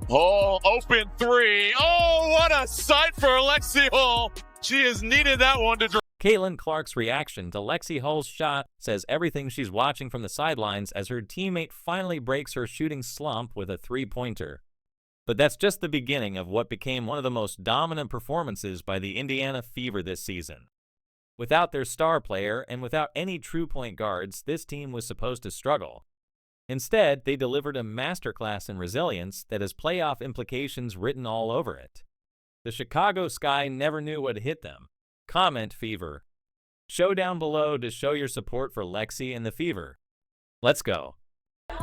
Hall, open three. Oh, what a sight for Lexie Hall. She has needed that one to drop. Caitlin Clark's reaction to Lexie Hull's shot says everything she's watching from the sidelines as her teammate finally breaks her shooting slump with a three-pointer. But that's just the beginning of what became one of the most dominant performances by the Indiana Fever this season. Without their star player and without any true point guards, this team was supposed to struggle. Instead, they delivered a masterclass in resilience that has playoff implications written all over it. The Chicago sky never knew what hit them. Comment Fever. Show down below to show your support for Lexie and the Fever. Let's go.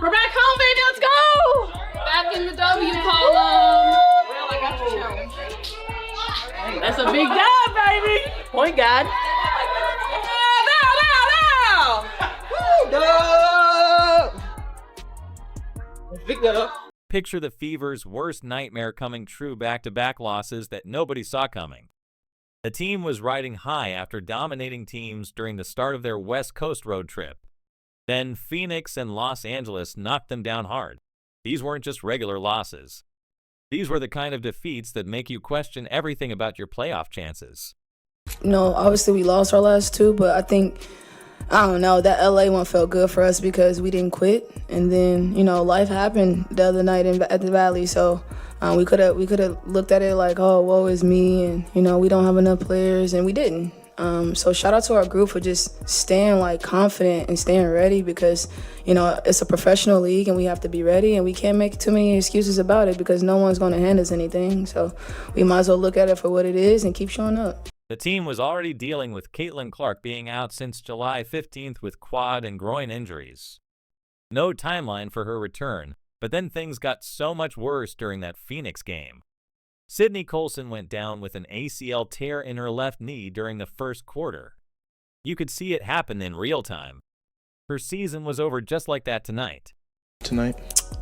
We're back home, baby. Let's go. Back in the W column. Well, I got your challenge. That's a big job, baby. Point guard. Picture the Fever's worst nightmare coming true back-to-back losses that nobody saw coming. The team was riding high after dominating teams during the start of their West Coast road trip. Then Phoenix and Los Angeles knocked them down hard. These weren't just regular losses. These were the kind of defeats that make you question everything about your playoff chances. Obviously we lost our last two, but I don't know, that LA one felt good for us because we didn't quit. And then, life happened the other night at the Valley, so we could have looked at it like, oh, woe is me, and, we don't have enough players, and we didn't. So shout out to our group for just staying confident and staying ready because, it's a professional league and we have to be ready and we can't make too many excuses about it because no one's going to hand us anything. So we might as well look at it for what it is and keep showing up. The team was already dealing with Caitlin Clark being out since July 15th with quad and groin injuries. No timeline for her return, but then things got so much worse during that Phoenix game. Sydney Colson went down with an ACL tear in her left knee during the first quarter. You could see it happen in real time. Her season was over just like that tonight.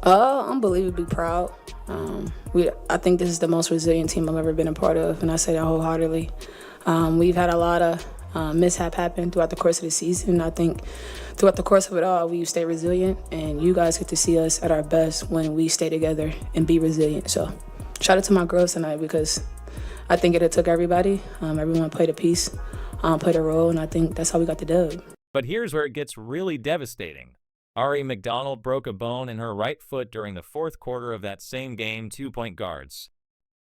Unbelievably proud. I think this is the most resilient team I've ever been a part of, and I say that wholeheartedly. We've had a lot of mishap happen throughout the course of the season. I think throughout the course of it all, we've stayed resilient, and you guys get to see us at our best when we stay together and be resilient. So shout out to my girls tonight because I think it took everybody. Everyone played a piece, played a role, and I think that's how we got the dub. But here's where it gets really devastating. Ari McDonald broke a bone in her right foot during the fourth quarter of that same game, 2-point guards.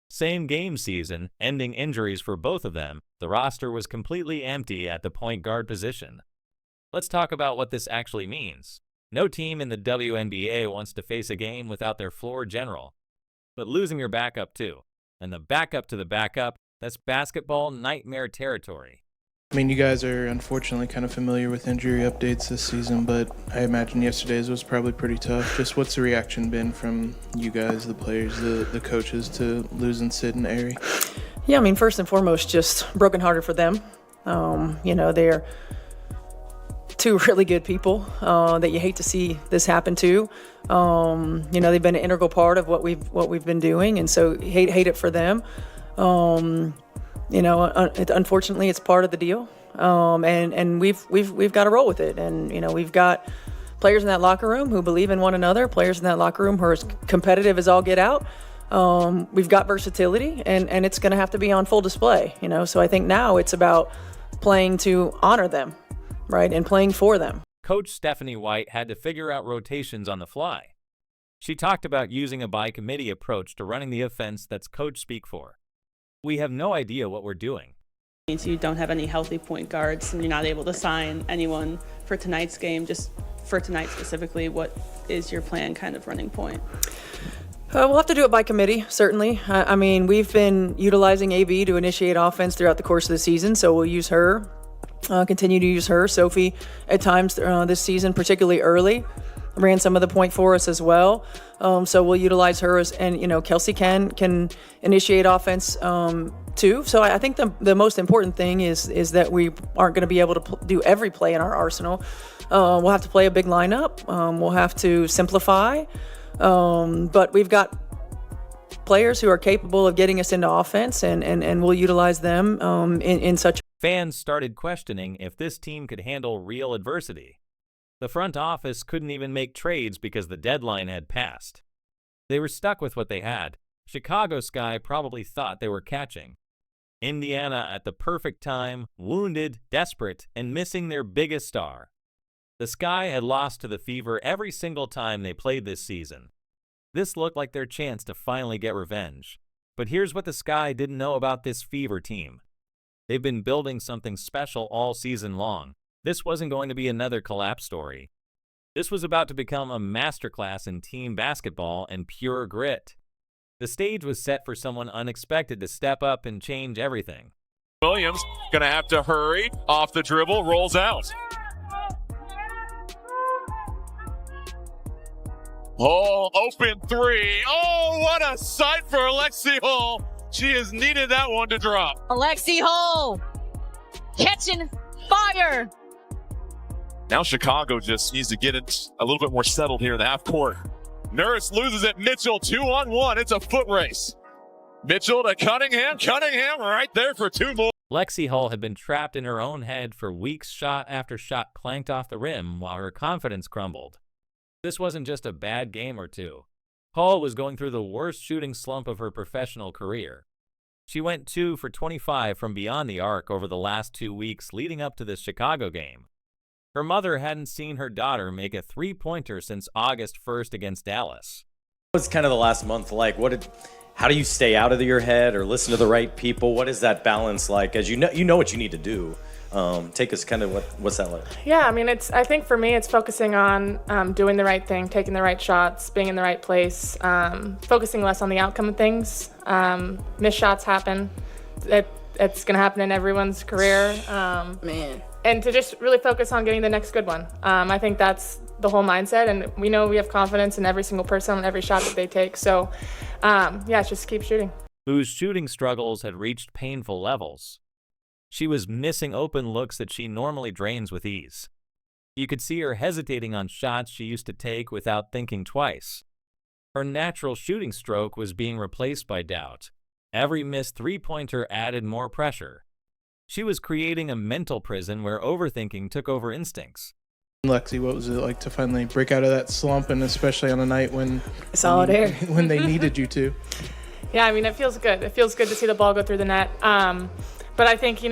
Same game season, ending injuries for both of them, the roster was completely empty at the point guard position. Let's talk about what this actually means. No team in the WNBA wants to face a game without their floor general. But losing your backup too, and the backup to the backup, that's basketball nightmare territory. You guys are unfortunately kind of familiar with injury updates this season, but I imagine yesterday's was probably pretty tough. Just what's the reaction been from you guys, the players, the coaches, to losing Sid and Ari? Yeah, first and foremost, just brokenhearted for them. They're two really good people that you hate to see this happen to. They've been an integral part of what we've been doing, and so hate it for them. Unfortunately, it's part of the deal, and we've got to roll with it. And we've got players in that locker room who believe in one another. Players in that locker room who are as competitive as all get out. We've got versatility, and it's going to have to be on full display. So I think now it's about playing to honor them, right, and playing for them. Coach Stephanie White had to figure out rotations on the fly. She talked about using a by-committee approach to running the offense that's coach speak for. We have no idea what we're doing. You don't have any healthy point guards and you're not able to sign anyone for tonight's game. Just for tonight specifically, what is your plan kind of running point? We'll have to do it by committee, certainly. We've been utilizing AB to initiate offense throughout the course of the season, so we'll use her, continue to use her. Sophie, at times this season, particularly early, ran some of the point for us as well. So we'll utilize her and Kelsey can initiate offense too. So I think the most important thing is that we aren't going to be able to do every play in our arsenal. We'll have to play a big lineup. We'll have to simplify. But we've got players who are capable of getting us into offense, and we'll utilize them in such. Fans started questioning if this team could handle real adversity. The front office couldn't even make trades because the deadline had passed. They were stuck with what they had. Chicago Sky probably thought they were catching. Indiana at the perfect time, wounded, desperate, and missing their biggest star. The Sky had lost to the Fever every single time they played this season. This looked like their chance to finally get revenge. But here's what the Sky didn't know about this Fever team. They've been building something special all season long. This wasn't going to be another collapse story. This was about to become a masterclass in team basketball and pure grit. The stage was set for someone unexpected to step up and change everything. Williams going to have to hurry. Off the dribble, rolls out. Hall, open three. Oh, what a sight for Lexie Hall. She has needed that one to drop. Lexie Hall catching fire. Now Chicago just needs to get it a little bit more settled here in the half court. Nurse loses it. Mitchell 2-on-1. It's a foot race. Mitchell to Cunningham. Cunningham right there for two more. Lexie Hull had been trapped in her own head for weeks. Shot after shot clanked off the rim while her confidence crumbled. This wasn't just a bad game or two. Hull was going through the worst shooting slump of her professional career. She went 2 for 25 from beyond the arc over the last 2 weeks leading up to this Chicago game. Her mother hadn't seen her daughter make a three-pointer since August 1st against Dallas. What was kind of the last month like? How do you stay out of your head or listen to the right people? What is that balance like? As you know what you need to do. Take us kind of what's that like? Yeah, I mean, I think for me, it's focusing on doing the right thing, taking the right shots, being in the right place, focusing less on the outcome of things. Missed shots happen. It's going to happen in everyone's career. And to just really focus on getting the next good one. I think that's the whole mindset, and we know we have confidence in every single person and every shot that they take. So, just keep shooting. Whose shooting struggles had reached painful levels. She was missing open looks that she normally drains with ease. You could see her hesitating on shots she used to take without thinking twice. Her natural shooting stroke was being replaced by doubt. Every missed three-pointer added more pressure. She was creating a mental prison where overthinking took over instincts. Lexie, what was it like to finally break out of that slump, and especially on a night when when they needed you to? Yeah, I mean, it feels good. It feels good to see the ball go through the net. But I think,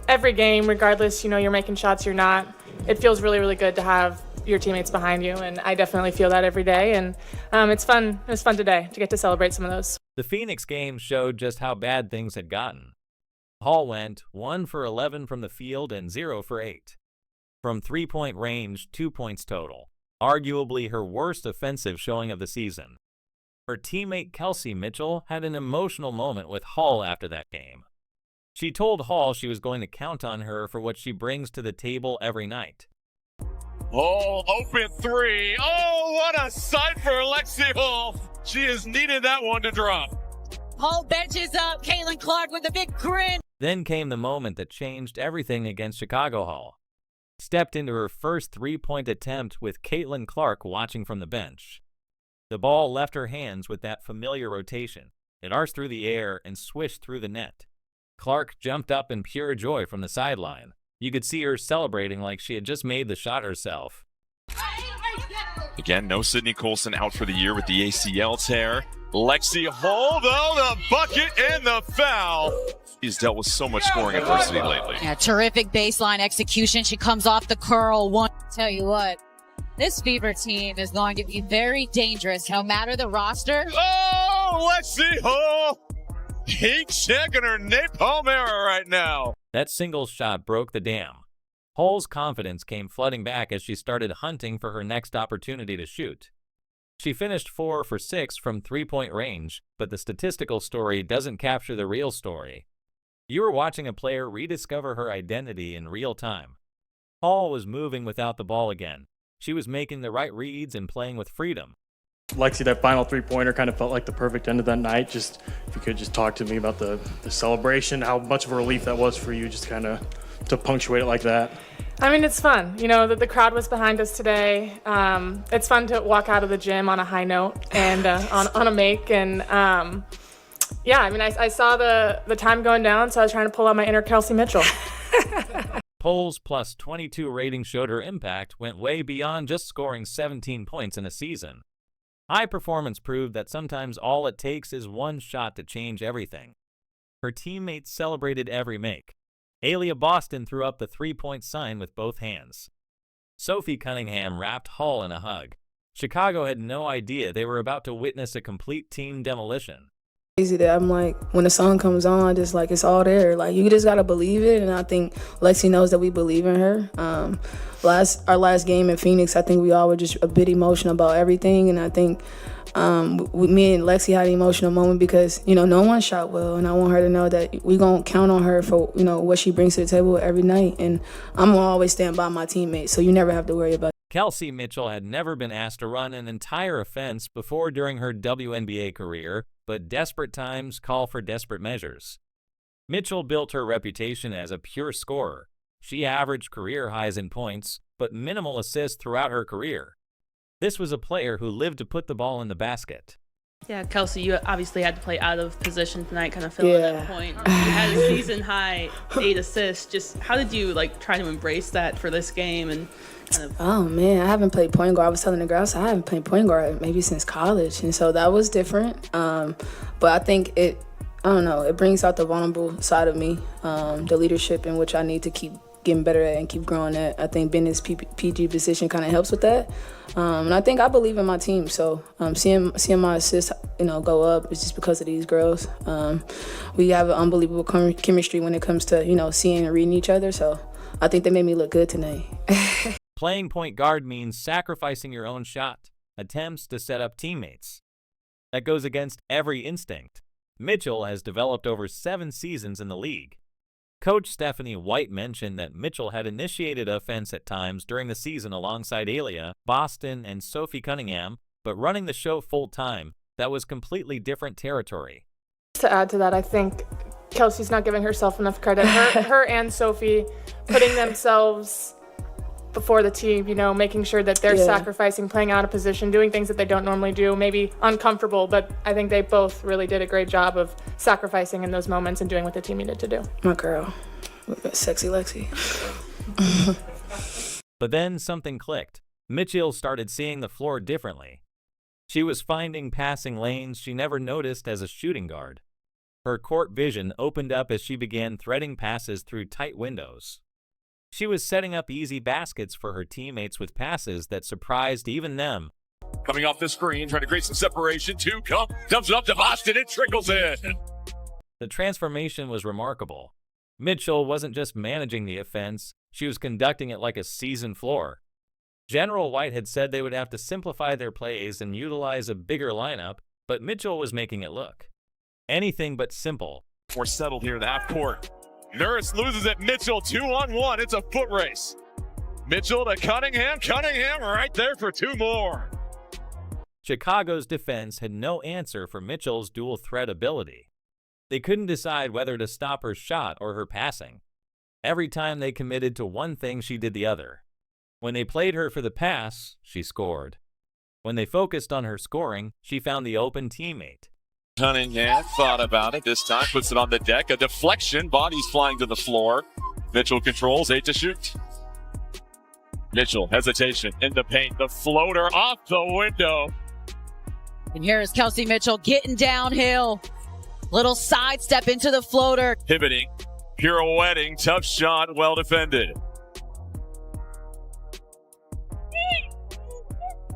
every game, regardless, you're making shots, you're not, it feels really, really good to have your teammates behind you. And I definitely feel that every day. And it's fun. It was fun today to get to celebrate some of those. The Phoenix game showed just how bad things had gotten. Hall went 1 for 11 from the field and 0 for 8. From three-point range, 2 points total. Arguably her worst offensive showing of the season. Her teammate Kelsey Mitchell had an emotional moment with Hall after that game. She told Hall she was going to count on her for what she brings to the table every night. Hall, open three. Oh, what a sight for Lexie Hall. She has needed that one to drop. Hall benches up. Caitlin Clark with a big grin. Then came the moment that changed everything against Chicago. Hall stepped into her first three-point attempt with Caitlin Clark watching from the bench. The ball left her hands with that familiar rotation. It arced through the air and swished through the net. Clark jumped up in pure joy from the sideline. You could see her celebrating like she had just made the shot herself. Again, no Sydney Colson out for the year with the ACL tear. Lexie Hall, though, the bucket and the foul. He's dealt with so much scoring adversity lately. Yeah, terrific baseline execution. She comes off the curl. Tell you what, this Fever team is going to be very dangerous, no matter the roster. Oh, Lexie Hall! Heat checking her napalm era right now. That single shot broke the dam. Hall's confidence came flooding back as she started hunting for her next opportunity to shoot. She finished 4 for 6 from three-point range, but the statistical story doesn't capture the real story. You were watching a player rediscover her identity in real time. Hall was moving without the ball again. She was making the right reads and playing with freedom. Lexie, that final three-pointer kind of felt like the perfect end of that night. Just if you could just talk to me about the celebration, how much of a relief that was for you, just kind of to punctuate it like that. I mean, it's fun. The crowd was behind us today. It's fun to walk out of the gym on a high note and on a make. And I saw the time going down, so I was trying to pull out my inner Kelsey Mitchell. Polls plus 22 rating showed her impact went way beyond just scoring 17 points in a season. High performance proved that sometimes all it takes is one shot to change everything. Her teammates celebrated every make. Aaliyah Boston threw up the three-point sign with both hands. Sophie Cunningham wrapped Hull in a hug. Chicago had no idea they were about to witness a complete team demolition. Crazy that I'm like, when the song comes on, just like it's all there. Like you just gotta believe it, and I think Lexie knows that we believe in her. Our last game in Phoenix, I think we all were just a bit emotional about everything, and I think me and Lexie had an emotional moment because no one shot well, and I want her to know that we gonna count on her for what she brings to the table every night, and I'm gonna always stand by my teammates, so you never have to worry about it. Kelsey Mitchell had never been asked to run an entire offense before during her WNBA career, but desperate times call for desperate measures. Mitchell built her reputation as a pure scorer. She averaged career highs in points, but minimal assists throughout her career. This was a player who lived to put the ball in the basket. Yeah, Kelsey, you obviously had to play out of position tonight, kind of filling that point. You had a season high 8 assists. Just how did you try to embrace that for this game and kind of? Oh man, I haven't played point guard. I was telling the girls I haven't played point guard maybe since college, and so that was different. But I think it brings out the vulnerable side of me, the leadership in which I need to keep getting better at and keep growing at. I think being in this PG position kind of helps with that. And I think I believe in my team. So seeing my assists, go up is just because of these girls. We have an unbelievable chemistry when it comes to, seeing and reading each other. So I think they made me look good tonight. Playing point guard means sacrificing your own shot, attempts to set up teammates. That goes against every instinct. Mitchell has developed over 7 seasons in the league. Coach Stephanie White mentioned that Mitchell had initiated offense at times during the season alongside Aaliyah, Boston, and Sophie Cunningham, but running the show full-time, that was completely different territory. To add to that, I think Kelsey's not giving herself enough credit. Her and Sophie putting themselves before the team, making sure that they're sacrificing, playing out of position, doing things that they don't normally do, maybe uncomfortable, but I think they both really did a great job of sacrificing in those moments and doing what the team needed to do. My girl, sexy Lexie. But then something clicked. Mitchell started seeing the floor differently. She was finding passing lanes she never noticed as a shooting guard. Her court vision opened up as she began threading passes through tight windows. She was setting up easy baskets for her teammates with passes that surprised even them. Coming off the screen, trying to create some separation. Comes up to Boston and trickles in. The transformation was remarkable. Mitchell wasn't just managing the offense, she was conducting it like a seasoned floor. General White had said they would have to simplify their plays and utilize a bigger lineup, but Mitchell was making it look anything but simple. More settled here in the half court. Nurse loses it. Mitchell 2-on-1. It's a foot race. Mitchell to Cunningham. Cunningham right there for 2 more. Chicago's defense had no answer for Mitchell's dual threat ability. They couldn't decide whether to stop her shot or her passing. Every time they committed to one thing, she did the other. When they played her for the pass, she scored. When they focused on her scoring, she found the open teammate. Cunningham thought about it this time, puts it on the deck. A deflection, bodies flying to the floor. Mitchell controls, 8 to shoot. Mitchell, hesitation in the paint. The floater off the window. And here is Kelsey Mitchell getting downhill. Little sidestep into the floater. Pivoting, pirouetting, tough shot, well defended.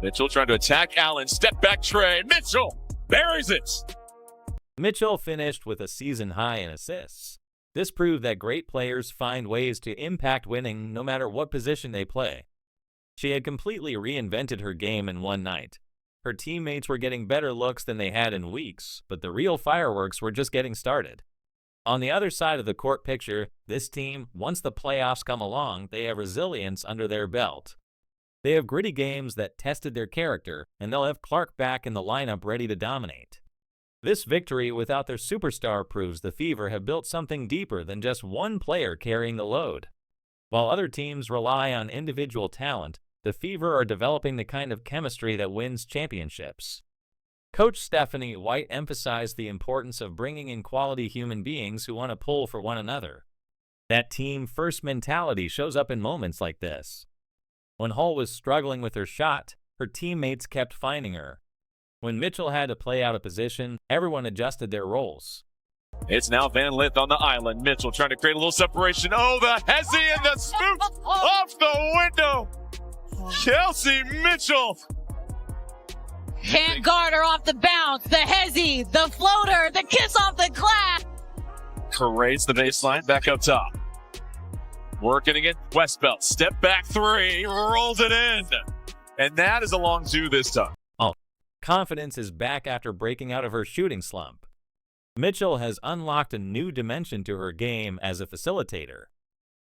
Mitchell trying to attack Allen. Step back tray. Mitchell buries it. Mitchell finished with a season high in assists. This proved that great players find ways to impact winning no matter what position they play. She had completely reinvented her game in one night. Her teammates were getting better looks than they had in weeks, but the real fireworks were just getting started. On the other side of the court picture, this team, once the playoffs come along, they have resilience under their belt. They have gritty games that tested their character, and they'll have Clark back in the lineup ready to dominate. This victory without their superstar proves the Fever have built something deeper than just one player carrying the load. While other teams rely on individual talent, the Fever are developing the kind of chemistry that wins championships. Coach Stephanie White emphasized the importance of bringing in quality human beings who want to pull for one another. That team-first mentality shows up in moments like this. When Hull was struggling with her shot, her teammates kept finding her. When Mitchell had to play out of position, everyone adjusted their roles. It's now Van Lith on the island. Mitchell trying to create a little separation. Oh, the hezzy and the smooch off the window. Kelsey Mitchell. Can't guard her off the bounce. The hezzy, the floater, the kiss off the glass. Parades the baseline back up top. Working again. Westbelt. Step back three. Rolls it in. And that is a long two this time. Confidence is back after breaking out of her shooting slump. Mitchell has unlocked a new dimension to her game as a facilitator.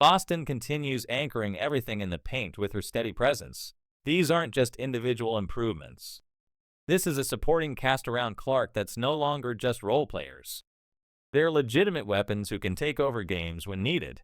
Boston continues anchoring everything in the paint with her steady presence. These aren't just individual improvements. This is a supporting cast around Clark that's no longer just role players. They're legitimate weapons who can take over games when needed.